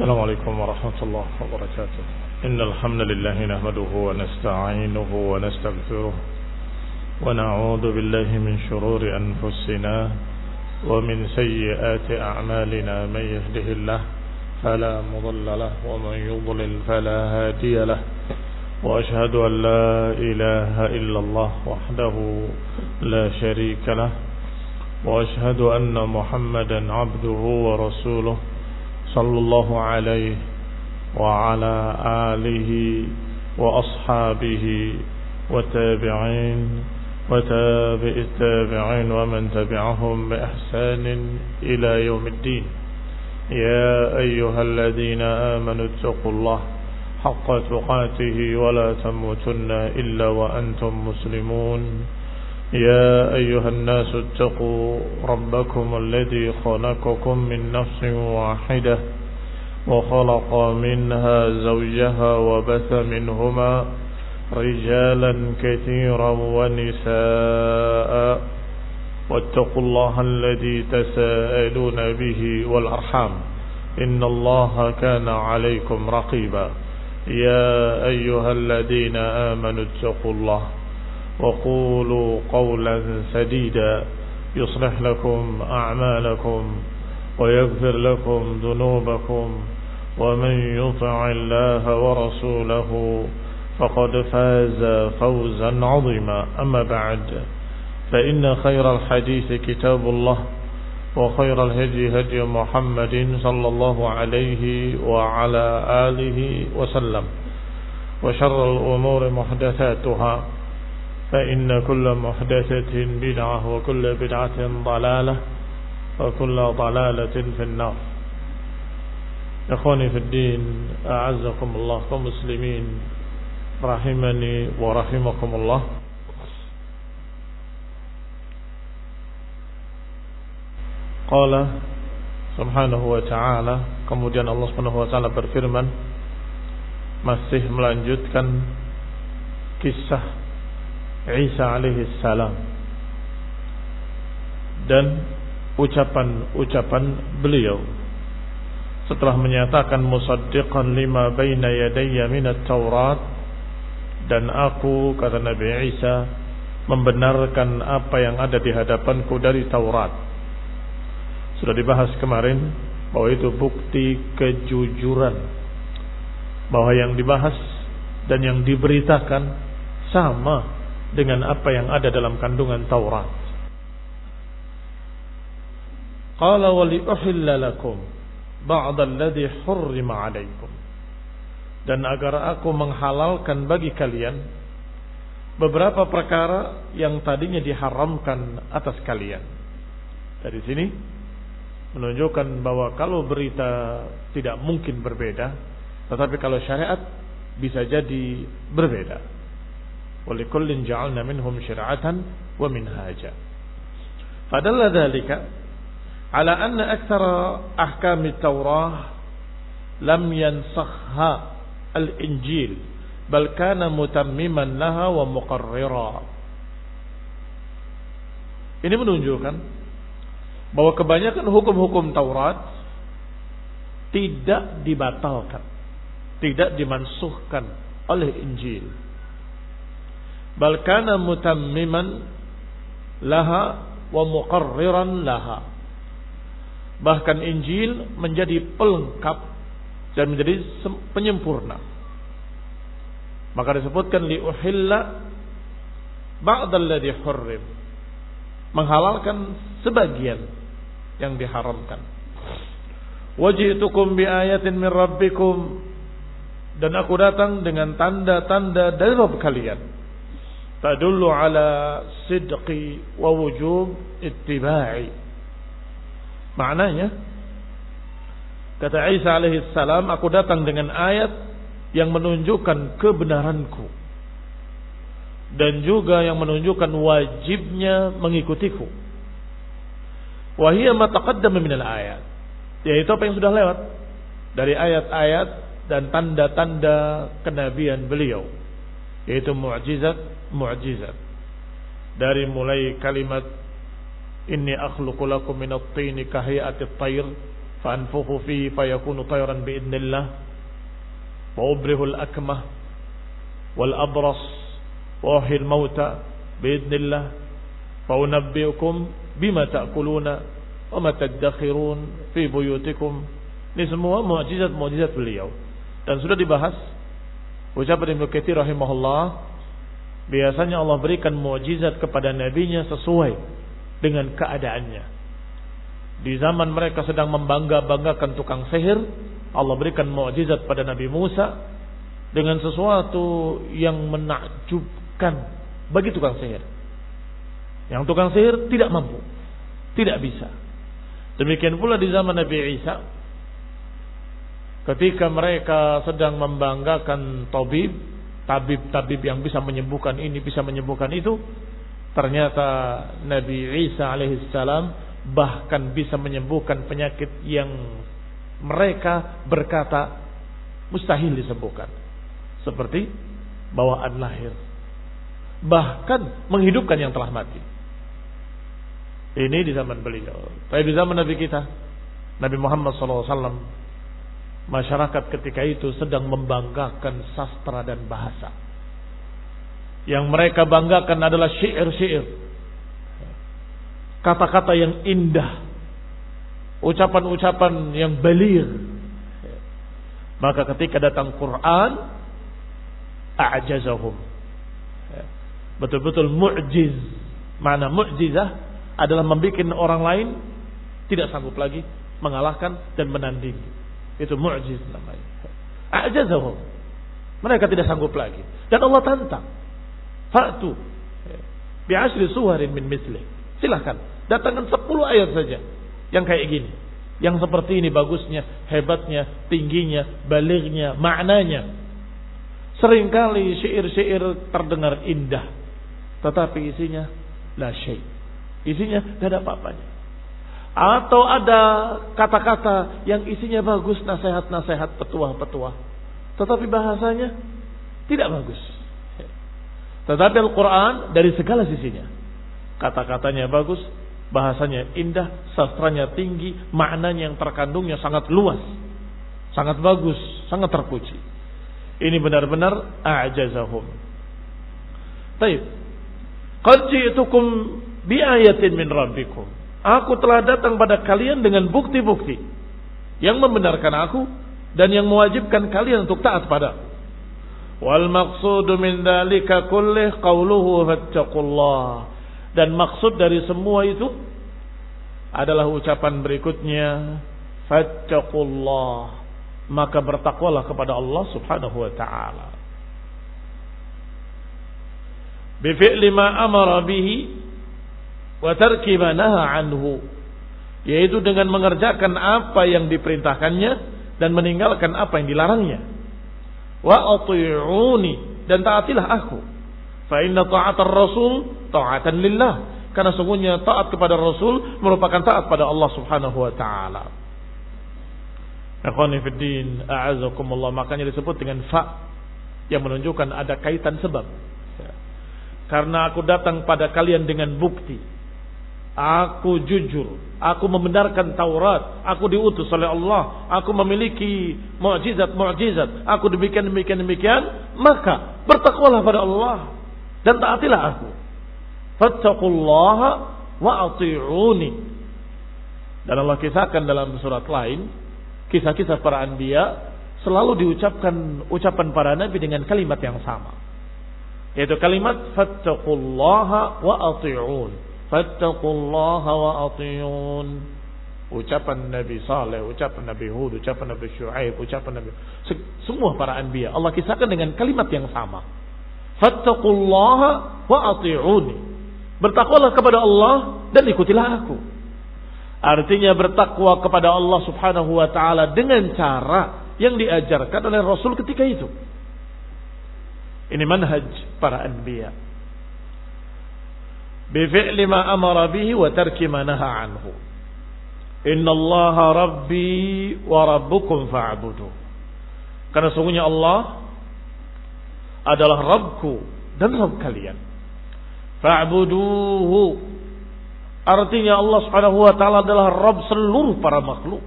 السلام عليكم ورحمة الله وبركاته. إن الحمد لله نحمده ونستعينه ونستغفره ونعوذ بالله من شرور أنفسنا ومن سيئات أعمالنا. من يهده الله فلا مضل له ومن يضلل فلا هادي له. وأشهد أن لا إله إلا الله وحده لا شريك له. وأشهد أن محمدا عبده ورسوله صلى الله عليه وعلى آله وأصحابه والتابعين وتابع التابعين ومن تبعهم بإحسان إلى يوم الدين. يا أيها الذين آمنوا اتقوا الله حق تقاته ولا تموتن إلا وأنتم مسلمون. يا أيها الناس اتقوا ربكم الذي خلقكم من نفس واحدة وخلق منها زوجها وبث منهما رجالا كثيرا ونساء واتقوا الله الذي تساءلون به والأرحام إن الله كان عليكم رقيبا. يا أيها الذين آمنوا اتقوا الله وقولوا قولا سديدا يصلح لكم أعمالكم ويغفر لكم ذنوبكم ومن يطع الله ورسوله فقد فاز فوزا عظيما. أما بعد فإن خير الحديث كتاب الله وخير الهدي هدي محمد صلى الله عليه وعلى آله وسلم وشر الأمور محدثاتها فإن كل محدثة بدعة وكل بدعة ضلالة وكل ضلالة في النار. إخواني في الدين أعزكم الله كمسلمين rahimani wa rahimakumullah. Qala subhanahu wa ta'ala, kemudian Allah subhanahu wa ta'ala berfirman, masih melanjutkan kisah Isa alaihi salam dan ucapan-ucapan beliau setelah menyatakan musaddiqan lima baina yadayya minat Taurat, dan aku, kata Nabi Isa, membenarkan apa yang ada di hadapanku dari Taurat. Sudah dibahas kemarin bahwa itu bukti kejujuran, bahwa yang dibahas dan yang diberitakan sama dengan apa yang ada dalam kandungan Taurat. Qala wa li uhilla lakum ba'da alladhi hurrima 'alaykum, dan agar aku menghalalkan bagi kalian beberapa perkara yang tadinya diharamkan atas kalian. Dari sini menunjukkan bahwa kalau berita tidak mungkin berbeda, tetapi kalau syariat bisa jadi berbeda. وَلِكُلٍّ جَعَلْنَا مِنْهُمْ شِرْعَةً وَمِنْهَاجًا. فَدَلَّ ذَلِكَ على أن أكثر أحكام التوراة لم ينسخها الإنجيل بل كان متمما لها ومقررا. Ini menunjukkan bahwa kebanyakan hukum-hukum Taurat tidak dibatalkan, tidak dimansuhkan oleh Injil. Bal kana mutammiman laha wa muqarriran laha. Bahkan Injil menjadi pelengkap dan menjadi penyempurna. Maka disebutkan li uhilla ba'da alladhi hurrim, menghalalkan sebagian yang diharamkan. Waji'tukum bi ayatin min rabbikum, dan aku datang dengan tanda-tanda dari Rabb kalian. Tadullu ala sidqi wa wujub ittiba'i. Maknanya, kata Isa alaihi salam, aku datang dengan ayat yang menunjukkan kebenaranku dan juga yang menunjukkan wajibnya mengikutiku. Wa hiya ma taqaddama minal ayat, yaitu apa yang sudah lewat dari ayat-ayat dan tanda-tanda kenabian beliau, yaitu mu'jizat dari mulai kalimat inni akhluqu lakum minat tini kahiyati at-tayr فأنفخ فيه فيكون طيرا بإذن الله وأبره الأكمة والأبرص وأحيي الموتى بإذن الله فأنبئكم بما تأكلون وما تدخرون في بيوتكم. Ini semua mukjizat-mukjizat beliau. Dan sudah dibahas ucapan Ibnu Katsir rahimahullah, biasanya Allah berikan mukjizat kepada nabinya sesuai dengan keadaannya. Di zaman mereka sedang membangga-banggakan tukang sihir, Allah berikan mukjizat pada Nabi Musa dengan sesuatu yang menakjubkan bagi tukang sihir. Yang tukang sihir tidak mampu, tidak bisa. Demikian pula di zaman Nabi Isa, ketika mereka sedang membanggakan tabib yang bisa menyembuhkan ini, bisa menyembuhkan itu, ternyata Nabi Isa alaihissalam bahkan bisa menyembuhkan penyakit yang mereka berkata mustahil disembuhkan, seperti bawaan lahir, bahkan menghidupkan yang telah mati. Ini di zaman beliau. Tapi di zaman Nabi kita, Nabi Muhammad SAW, masyarakat ketika itu sedang membanggakan sastra dan bahasa. Yang mereka banggakan adalah syair-syair, kata-kata yang indah, ucapan-ucapan yang baligh. Maka ketika datang Quran, a'jazahum, betul-betul mu'jiz. Mana mu'jizah adalah membuat orang lain tidak sanggup lagi mengalahkan dan menandingi. Itu mu'jiz namanya. A'jazahum, mereka tidak sanggup lagi. Dan Allah tantang, fa'tu bi'ashri suwarin min mislih. Silahkan, datangkan 10 ayat saja yang kayak gini, yang seperti ini bagusnya, hebatnya, tingginya, balighnya, maknanya. Seringkali syair-syair terdengar indah, tetapi isinya la syai', isinya tidak ada apa-apanya. Atau ada kata-kata yang isinya bagus, nasihat-nasihat, petuah-petuah, tetapi bahasanya tidak bagus. Tetapi Al-Quran dari segala sisinya, kata-katanya bagus, bahasanya indah, sastranya tinggi, maknanya yang terkandungnya sangat luas, sangat bagus, sangat terpuji. Ini benar-benar a'jazahum. Baik. Qad ji'tukum biayatin min rabbikum. Aku telah datang pada kalian dengan bukti-bukti yang membenarkan aku dan yang mewajibkan kalian untuk taat pada. Wal maqsudu min dzalika kullih qauluhu fattaqullah. Dan maksud dari semua itu adalah ucapan berikutnya, fattaqullah, maka bertakwalah kepada Allah Subhanahu wa taala. Bi fi'li ma amara bihi wa tarki ma naha anhu, yaitu dengan mengerjakan apa yang diperintahkannya dan meninggalkan apa yang dilarangnya. Wa ati'uni, dan taatilah aku. Fa inna ta'atar rasul ta'atan lillah, karena sungguhnya taat kepada Rasul merupakan taat pada Allah Subhanahu wa taala. Akhwani fid din, a'azakumullah, makanya disebut dengan fa yang menunjukkan ada kaitan sebab. Karena aku datang pada kalian dengan bukti, aku jujur, aku membenarkan Taurat, aku diutus oleh Allah, aku memiliki mukjizat, aku demikian, maka bertakwalah pada Allah dan taatilah aku. Fattaqullaha wa ati'uni. Dan Allah kisahkan dalam surat lain, kisah-kisah para anbiya selalu diucapkan ucapan para nabi dengan kalimat yang sama, yaitu kalimat fattaqullaha wa ati'un. Fattaqullaha wa ati'un. Ucapan Nabi Saleh, ucapan Nabi Hud, ucapan Nabi Syuaib, ucapan Nabi, semua para anbiya Allah kisahkan dengan kalimat yang sama. Fattaqullaha wa ati'uni. Bertakwalah kepada Allah dan ikutilah aku. Artinya bertakwa kepada Allah Subhanahu wa taala dengan cara yang diajarkan oleh Rasul ketika itu. Ini manhaj para anbiya. Bi fi'li ma amara bihi wa tarki ma naha anhu. Innallaha rabbi wa rabbukum fa'budu. Karena sungguhnya Allah adalah Rabbku dan Rabb kalian. Fa'buduhu. Artinya Allah Subhanahu wa taala adalah Rabb seluruh para makhluk.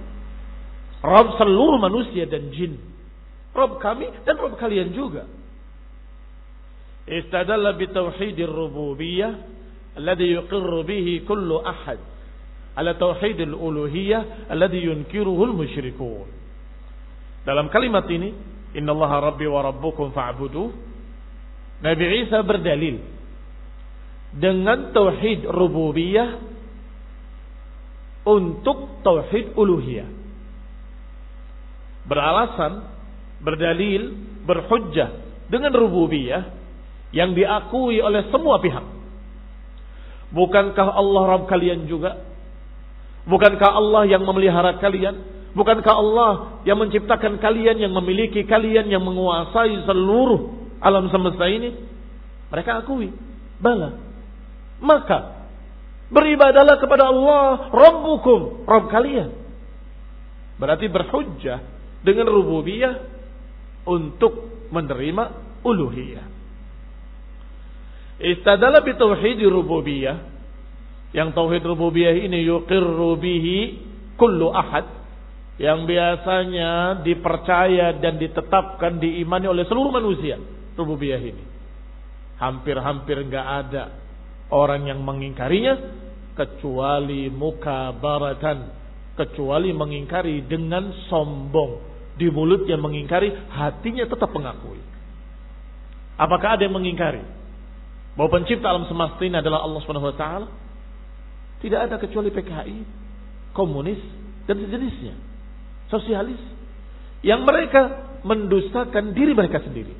Rabb seluruh manusia dan jin. Rabb kami dan Rabb kalian juga. Istadalla bitauhidir rububiyyah alladhi yuqirru bihi kullu ahad ala tauhidil uluhiyyah alladhi yunkiruhul musyrikun. Dalam kalimat ini, innallaha rabbi wa rabbukum fa'buduh, Nabi Isa berdalil dengan tauhid rububiyah untuk tauhid uluhiyah. Beralasan, berdalil, berhujjah dengan rububiyah yang diakui oleh semua pihak. Bukankah Allah Rabb kalian juga? Bukankah Allah yang memelihara kalian? Bukankah Allah yang menciptakan kalian, yang memiliki kalian, yang menguasai seluruh alam semesta ini? Mereka akui. Bala. Maka beribadalah kepada Allah Rabbukum, Rabb kalian. Berarti berhujjah dengan rububiyah untuk menerima uluhiyah. Istadala bi tauhid rububiyah, yang tauhid rububiyah ini yuqirru bihi kullu ahad, yang biasanya dipercaya dan ditetapkan, diimani oleh seluruh manusia. Rububiyah ini hampir-hampir enggak ada orang yang mengingkarinya kecuali mukabaratan, kecuali mengingkari dengan sombong. Di mulutnya mengingkari, hatinya tetap mengakui. Apakah ada yang mengingkari bahwa pencipta alam semesta ini adalah Allah Subhanahu wa taala? Tidak ada kecuali PKI, komunis dan sejenisnya, sosialis, yang mereka mendustakan diri mereka sendiri,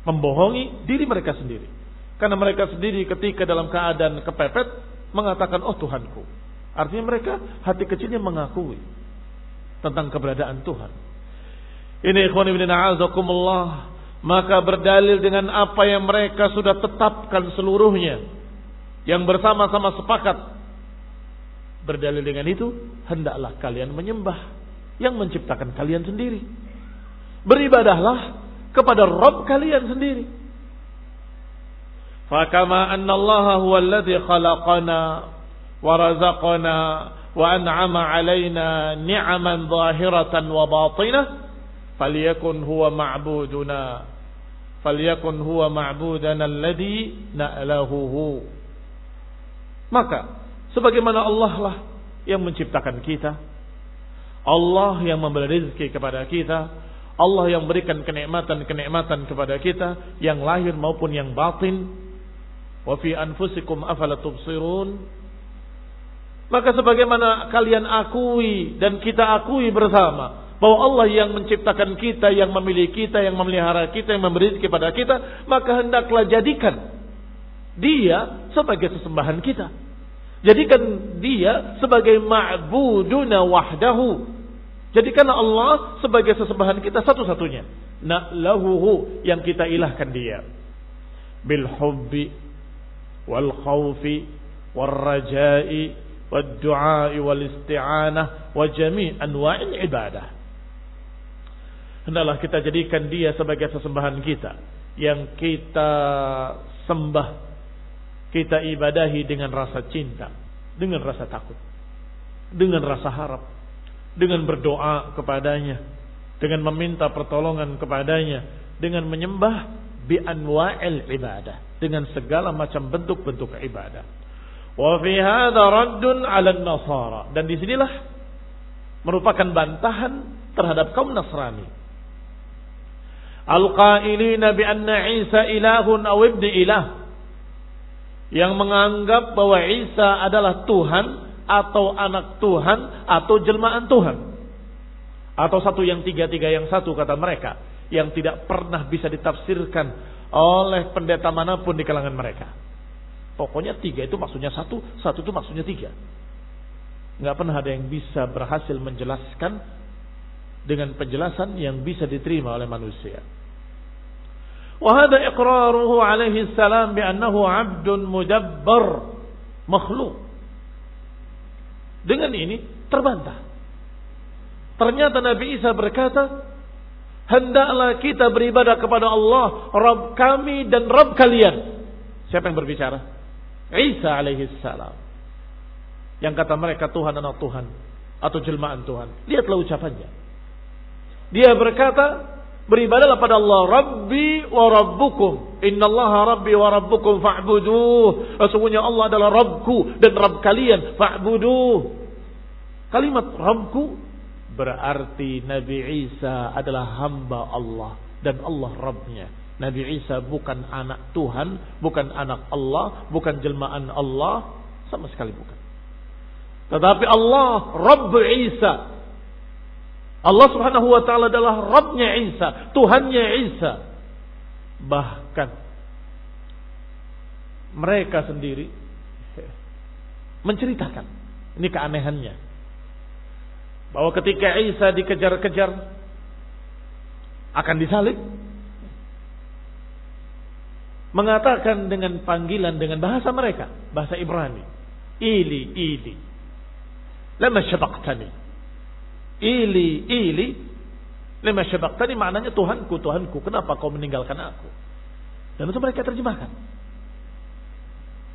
membohongi diri mereka sendiri. Karena mereka sendiri ketika dalam keadaan kepepet mengatakan, oh Tuhanku. Artinya mereka hati kecilnya mengakui tentang keberadaan Tuhan. Ini ikhwan ibn a'azakumullah. Maka berdalil dengan apa yang mereka sudah tetapkan seluruhnya, yang bersama-sama sepakat, berdalil dengan itu, hendaklah kalian menyembah yang menciptakan kalian sendiri. Beribadahlah kepada Rabb kalian sendiri. Fakama anna Allah huwa alladhi khalaqana wa razaqana wa an'ama alaina ni'aman zahiratan wa batinah, falyakun huwa ma'buduna, falyakun huwa ma'budana alladhi na'lahuhu. Maka sebagaimana Allah lah yang menciptakan kita, Allah yang memberi rezeki kepada kita, Allah yang berikan kenikmatan-kenikmatan kepada kita, yang lahir maupun yang batin. Wa fi anfusikum afala tubsirun. Maka sebagaimana kalian akui dan kita akui bersama bahwa Allah yang menciptakan kita, yang memiliki kita, yang memelihara kita, yang memberi kepada kita, maka hendaklah jadikan Dia sebagai sesembahan kita. Jadikan Dia sebagai ma'buduna wahdahu. Jadikanlah Allah sebagai sesembahan kita satu-satunya. Na'lahuhu, yang kita ilahkan Dia. Bil hubbi wal khawfi wal raja'i wal du'a'i wal isti'anah wa jami' anwa'il ibadah. Hendaklah kita jadikan Dia sebagai sesembahan kita, yang kita sembah, kita ibadahi dengan rasa cinta, dengan rasa takut, dengan rasa harap, dengan berdoa kepadanya, dengan meminta pertolongan kepadanya, dengan menyembah bi anwa'il ibadah, dengan segala macam bentuk-bentuk ibadah. Wa fi hadza raddun 'ala an-nasara, dan disinilah merupakan bantahan terhadap kaum Nasrani. Al-qailina bi anna Isa ilahun aw ibnu ilah, yang menganggap bahwa Isa adalah Tuhan atau anak Tuhan atau jelmaan Tuhan, atau satu yang tiga yang satu, kata mereka, yang tidak pernah bisa ditafsirkan oleh pendeta manapun di kalangan mereka. Pokoknya tiga itu maksudnya satu, satu itu maksudnya tiga. Nggak pernah ada yang bisa berhasil menjelaskan dengan penjelasan yang bisa diterima oleh manusia. Wa hada iqraruhu alaihi salam bi annahu 'abdun mudabbar makhluk. Dengan ini terbantah. Ternyata Nabi Isa berkata, hendaklah kita beribadah kepada Allah, Rabb kami dan Rabb kalian. Siapa yang berbicara? Isa alaihi salam. Yang kata mereka Tuhan anak Tuhan. atau jelmaan Tuhan. Lihatlah ucapannya. Dia berkata, beribadalah pada Allah, Rabbi wa Rabbukum. Innallaha Rabbi wa Rabbukum fa'buduh. Sesungguhnya Allah adalah Rabbku dan Rabb kalian, fa'buduh. Kalimat Rabbku berarti Nabi Isa adalah hamba Allah dan Allah Rabbnya. Nabi Isa bukan anak Tuhan, bukan anak Allah, bukan jelmaan Allah, sama sekali bukan. Tetapi Allah Rabb Isa. Allah Subhanahu wa taala adalah Rabbnya Isa, Tuhannya Isa. Bahkan mereka sendiri menceritakan, ini keanehannya, bahwa ketika Isa dikejar-kejar akan disalib, mengatakan dengan panggilan dengan bahasa mereka, bahasa Ibrani, Ili lama syabaqtani. Ili lama syabaqtani maknanya Tuhanku, kenapa kau meninggalkan aku? Dan itu mereka terjemahkan.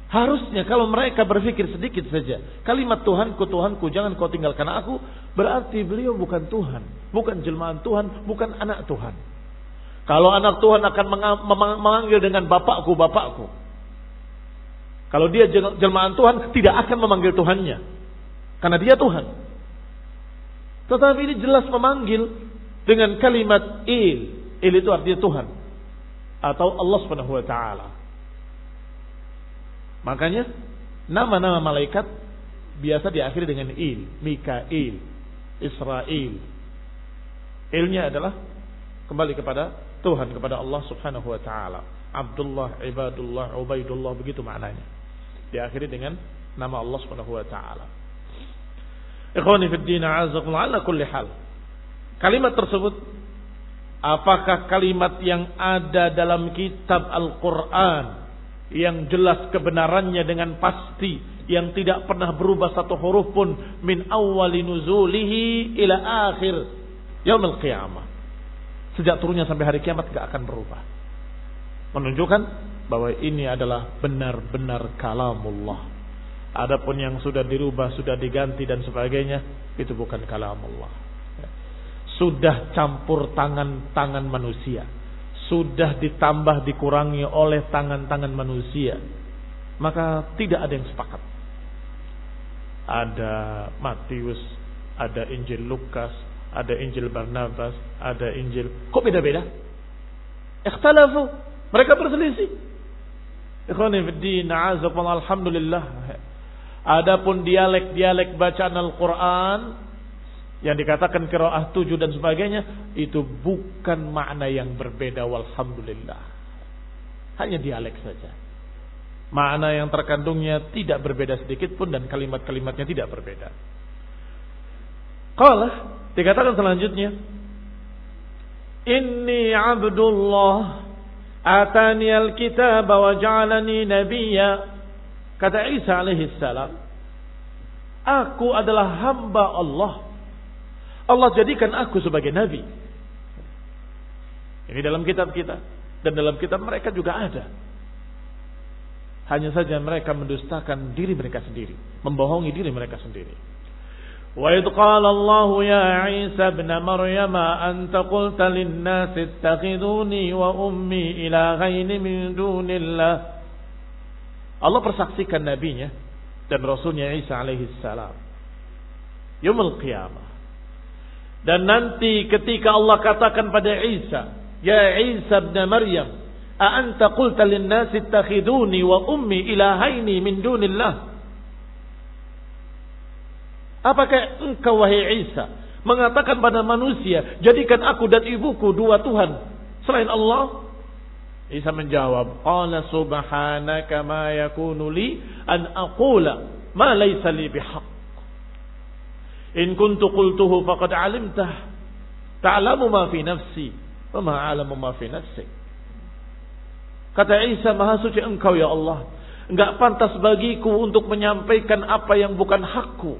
Harusnya kalau mereka berpikir sedikit saja, kalimat Tuhanku, jangan kau tinggalkan aku, berarti beliau bukan Tuhan, bukan jelmaan Tuhan, bukan anak Tuhan. Kalau anak Tuhan akan memanggil dengan bapakku. Kalau dia jelmaan Tuhan, tidak akan memanggil Tuhannya, karena dia Tuhan. Tetapi ini jelas memanggil dengan kalimat Il itu artinya Tuhan atau Allah Subhanahu wa taala. Makanya nama-nama malaikat biasa diakhiri dengan Il, Mikail, Israel. Il-nya adalah kembali kepada Tuhan, kepada Allah Subhanahu wa taala. Abdullah, Ibadullah, Ubaidullah, begitu maknanya. Diakhiri dengan nama Allah Subhanahu wa taala. Ikhwani fid din, a'azakumullah, ala kulli hal. Kalimat tersebut, apakah kalimat yang ada dalam kitab Al-Quran yang jelas kebenarannya dengan pasti, yang tidak pernah berubah satu huruf pun min awwali nuzulihi ila akhir yaumil qiyamah, sejak turunnya sampai hari kiamat gak akan berubah, menunjukkan bahwa ini adalah benar-benar kalamullah. Adapun yang sudah dirubah, sudah diganti dan sebagainya, itu bukan kalamullah. Sudah campur tangan manusia, sudah ditambah dikurangi oleh tangan manusia, maka tidak ada yang sepakat. Ada Matius, ada Injil Lukas, ada Injil Barnabas, ada Injil, kok beda-beda? Ikhtalafu, mereka berselisih. Ikhwani fid din, a'azakumullah, alhamdulillah. Adapun dialek bacaan Al-Quran yang dikatakan qiraah 7 dan sebagainya, itu bukan makna yang berbeda, walhamdulillah. Hanya dialek saja. Makna yang terkandungnya tidak berbeda sedikit pun dan kalimat-kalimatnya tidak berbeda. Qala, dikatakan selanjutnya, Inni abdullah atani al-kitaba wa ja'alani nabiyya. Kata Isa alaihi salam, aku adalah hamba Allah. Allah jadikan aku sebagai nabi. Ini dalam kitab kita dan dalam kitab mereka juga ada. Hanya saja mereka mendustakan diri mereka sendiri, membohongi diri mereka sendiri. Wa idh qala Allah ya Isa ibn Maryam anta qulta lin-nasi ittakhiduni wa ummi ilahaini min dunillah. Allah persaksikan nabinya dan rasulnya Isa alaihi salam yaumul qiyamah. Dan nanti ketika Allah katakan pada Isa, ya Isa ibn Maryam, a anta qulta lin-nasi ittakhiduni wa ummi ilahaini min dunillah. Apakah engkau wahai Isa mengatakan pada manusia, jadikan aku dan ibuku dua Tuhan selain Allah? Isa menjawab, qala subhanaka ma yakunu li an aqula ma laysa li bihaq. In kuntu qultuhu faqad alimtah. Ta'lamu ma fi nafsi wa ma a'lamu ma fi nafsik. Kata Isa, maha suci engkau ya Allah, enggak pantas bagiku untuk menyampaikan apa yang bukan hakku.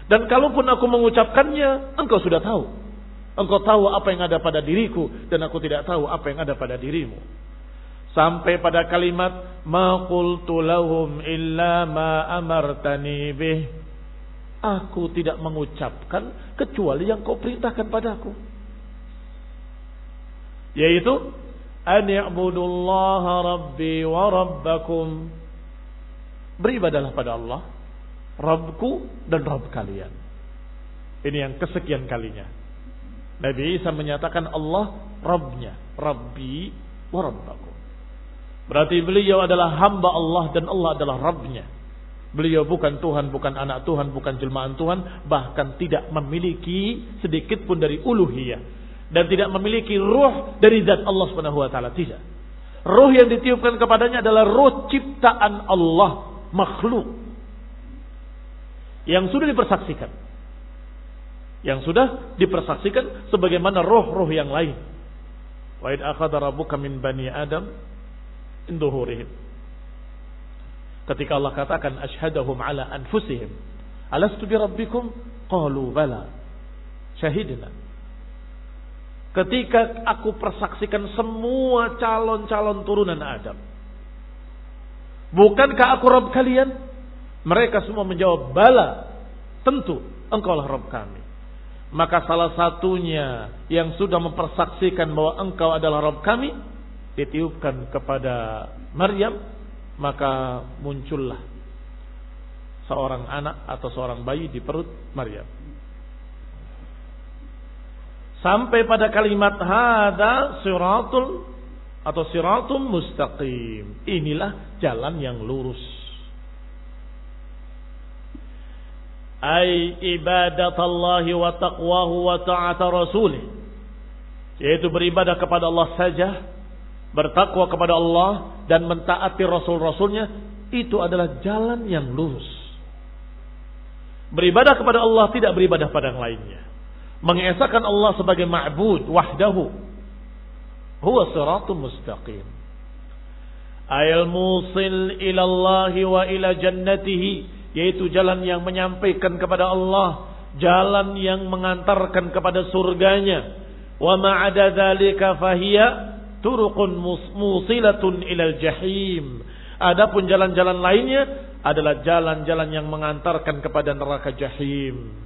Dan kalaupun aku mengucapkannya, engkau sudah tahu. Engkau tahu apa yang ada pada diriku dan aku tidak tahu apa yang ada pada dirimu. Sampai pada kalimat ma qultu lahum illa ma amartani bih. Aku tidak mengucapkan kecuali yang kau perintahkan padaku. Yaitu an ya'budullaha rabbi wa rabbakum. Beribadahlah pada Allah, Rabbku dan Rabb kalian. Ini yang kesekian kalinya. Nabi Isa menyatakan Allah Rabbnya, Rabbi wa Rabbakum. Berarti beliau adalah hamba Allah dan Allah adalah Rabbnya. Beliau bukan Tuhan, bukan anak Tuhan, bukan jelmaan Tuhan, bahkan tidak memiliki sedikit pun dari uluhiyah dan tidak memiliki ruh dari zat Allah Subhanahu wa taala, tidak. Ruh yang ditiupkan kepadanya adalah ruh ciptaan Allah, makhluk yang sudah dipersaksikan. Yang sudah dipersaksikan sebagaimana roh-roh yang lain. Wa id akhadha rabbuka min bani Adam min dhuhurihim. Ketika Allah katakan asyhadahum ala anfusihim alastu bi rabbikum qalu bala syahidna. Ketika aku persaksikan semua calon-calon turunan Adam, bukankah aku Rabb kalian? Mereka semua menjawab bala, tentu engkaulah Rabb kami. Maka salah satunya yang sudah mempersaksikan bahwa engkau adalah Rabb kami ditiupkan kepada Maryam. Maka muncullah seorang anak atau seorang bayi di perut Maryam. Sampai pada kalimat hada siratul atau siratum mustaqim. Inilah jalan yang lurus. Ai ibadatallahi wa taqwahu wa ta'ata rasulih. Yaitu beribadah kepada Allah saja, bertakwa kepada Allah dan mentaati Rasul-Rasulnya, itu adalah jalan yang lurus. Beribadah kepada Allah, tidak beribadah pada yang lainnya. Mengesahkan Allah sebagai ma'bud wahdahu. Huwa siratul mustaqim. Ayal musil ilallahi wa ila jannatihi. Yaitu jalan yang menyampaikan kepada Allah. Jalan yang mengantarkan kepada surganya. Wa ma'ada dhalika fahiyya turuqun musilatun ilal jahim. Adapun jalan-jalan lainnya adalah jalan-jalan yang mengantarkan kepada neraka jahim.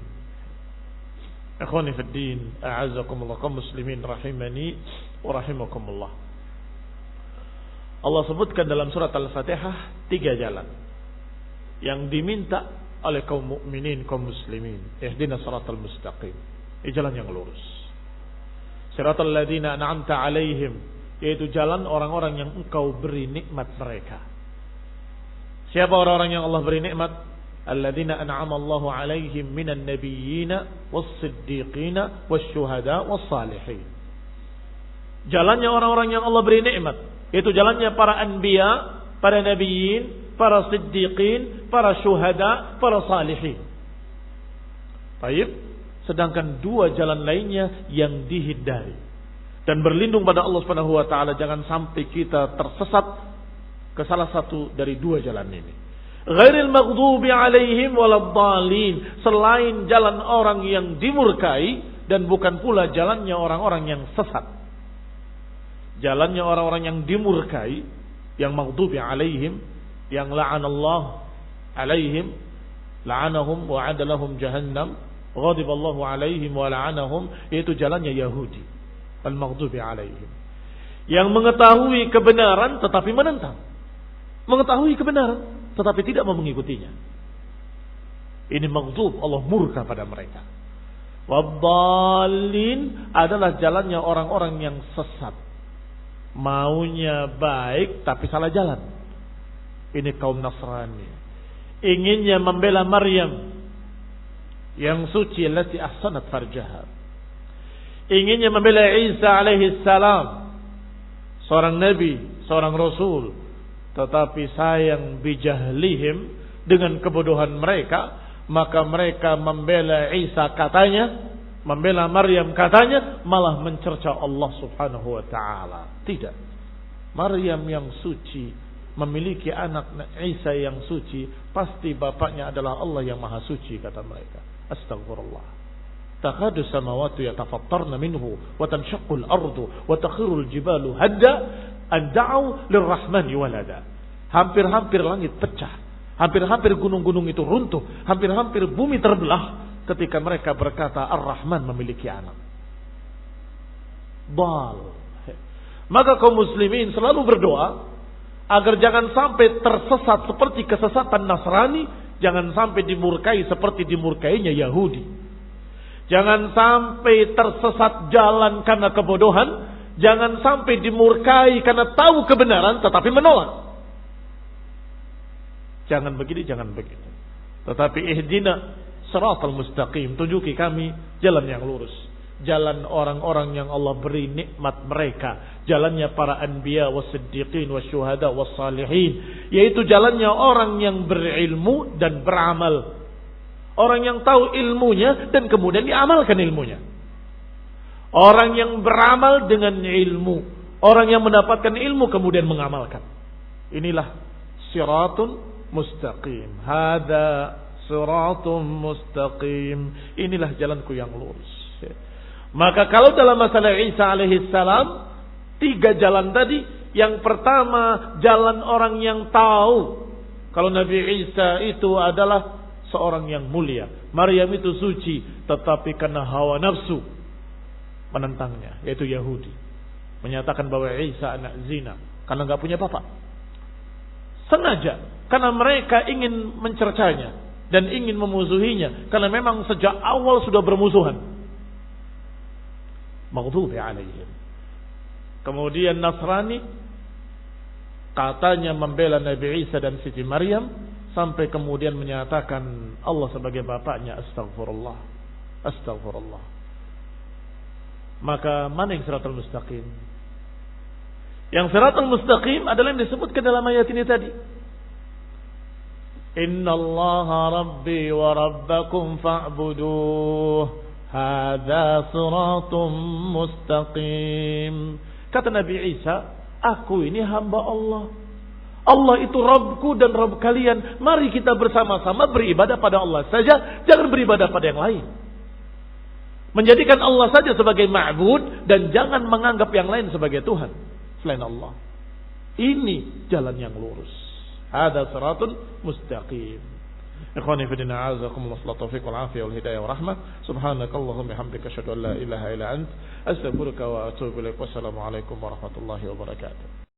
Ikhwani fid din, a'azzakumullah kaum muslimin rahimani wa rahimakumullah. Allah sebutkan dalam surat Al-Fatihah 3 jalan yang diminta oleh kaum mukminin, kaum muslimin. Ihdinas siratal mustaqim. Ini jalan yang lurus. Siratal ladzina an'amta 'alaihim, yaitu jalan orang-orang yang engkau beri nikmat mereka. Siapa orang-orang yang Allah beri nikmat? Alladzina an'ama Allahu 'alaihim minan nabiyyina was-siddiqina wasyuhada was-salihin. Jalannya orang-orang yang Allah beri nikmat, yaitu jalannya para anbiya, para nabiyyin, para siddiqin, para syuhada, para salihin. Baik, sedangkan 2 jalan lainnya yang dihindari. Dan berlindung pada Allah Subhanahu wa taala jangan sampai kita tersesat ke salah satu dari 2 jalan ini. Ghairil maghdubi alaihim waladdallin, selain jalan orang yang dimurkai dan bukan pula jalannya orang-orang yang sesat. Jalannya orang-orang yang dimurkai, yang maghdubi alaihim, yang la'anallahu alaihim, la'anahum wa 'adalahum jahannam, ghadiballahu alaihim wa la'anahum, yaitu jalannya Yahudi. Al-maghdubi alaihim, yang mengetahui kebenaran tetapi menentang, mengetahui kebenaran tetapi tidak mau mengikutinya. Ini maghdub, Allah murka pada mereka. Waddallin adalah jalannya orang-orang yang sesat, maunya baik tapi salah jalan. Ini kaum Nasrani, inginnya membela Maryam yang suci, allati ahsanat farjaha, inginnya membela Isa alaihi salam, seorang nabi, seorang rasul, tetapi sayang bijahlihim, dengan kebodohan mereka, maka mereka membela Isa katanya, membela Maryam katanya, malah mencerca Allah Subhanahu wa taala. Tidak. Maryam yang suci memiliki anak Isa yang suci, pasti bapaknya adalah Allah yang maha suci, kata mereka. Astagfirullah. Takadu samawati yatafattarna minhu wa tanshaqqu al-ardu wa takhiru al-jibalu hadda an da'u lirrahmani walada. Hampir-hampir langit pecah, Hampir-hampir gunung-gunung itu runtuh. Hampir-hampir bumi terbelah ketika mereka berkata Ar-Rahman memiliki anak. Bal. Maka kaum muslimin selalu berdoa agar jangan sampai tersesat seperti kesesatan Nasrani, jangan sampai dimurkai seperti dimurkainya Yahudi. Jangan sampai tersesat jalan karena kebodohan, jangan sampai dimurkai karena tahu kebenaran tetapi menolak. Jangan begini, jangan begitu. Tetapi ihdina siratal mustaqim, tunjuki kami jalan yang lurus. Jalan orang-orang yang Allah beri nikmat mereka. Jalannya para anbiya was-siddiqin was-syuhada was-salihin. Yaitu jalannya orang yang berilmu dan beramal. Orang yang tahu ilmunya dan kemudian diamalkan ilmunya. Orang yang beramal dengan ilmu. Orang yang mendapatkan ilmu kemudian mengamalkan. Inilah siratun mustaqim. Hada siratun mustaqim. Inilah jalanku yang lurus. Maka kalau dalam masalah Isa alaihissalam, 3 jalan tadi. Yang pertama, jalan orang yang tahu kalau Nabi Isa itu adalah seorang yang mulia. Maryam itu suci, tetapi karena hawa nafsu menentangnya, yaitu Yahudi. Menyatakan bahwa Isa anak zina karena gak punya bapak. Sengaja, karena mereka ingin mencercanya dan ingin memusuhinya, karena memang sejak awal sudah bermusuhan. Maghdubi alaihim. Kemudian Nasrani katanya membela Nabi Isa dan Siti Maryam sampai kemudian menyatakan Allah sebagai bapaknya. Astagfirullah. Astagfirullah. Maka mana yang siratal mustaqim? Yang siratal mustaqim adalah yang disebutkan dalam ayat ini tadi. Inna Allaha Rabbi wa Rabbakum fa'buduh. Hada siratum mustaqim. Kata Nabi Isa, aku ini hamba Allah. Allah itu Rabbku dan Rabb kalian. Mari kita bersama-sama beribadah pada Allah saja. Jangan beribadah pada yang lain. Menjadikan Allah saja sebagai ma'bud. Dan jangan menganggap yang lain sebagai Tuhan selain Allah. Ini jalan yang lurus. Hada siratun mustaqim. Ikhwani fi din, a'azakumullah, taufiq wal afiyah wal hidayah wa rahmah. Subhanakallahumma bihamdika asyhadu an la ilaha illa ant, astaghfiruka wa atubu ilaik. Wassalamu alaikum warahmatullahi wabarakatuh.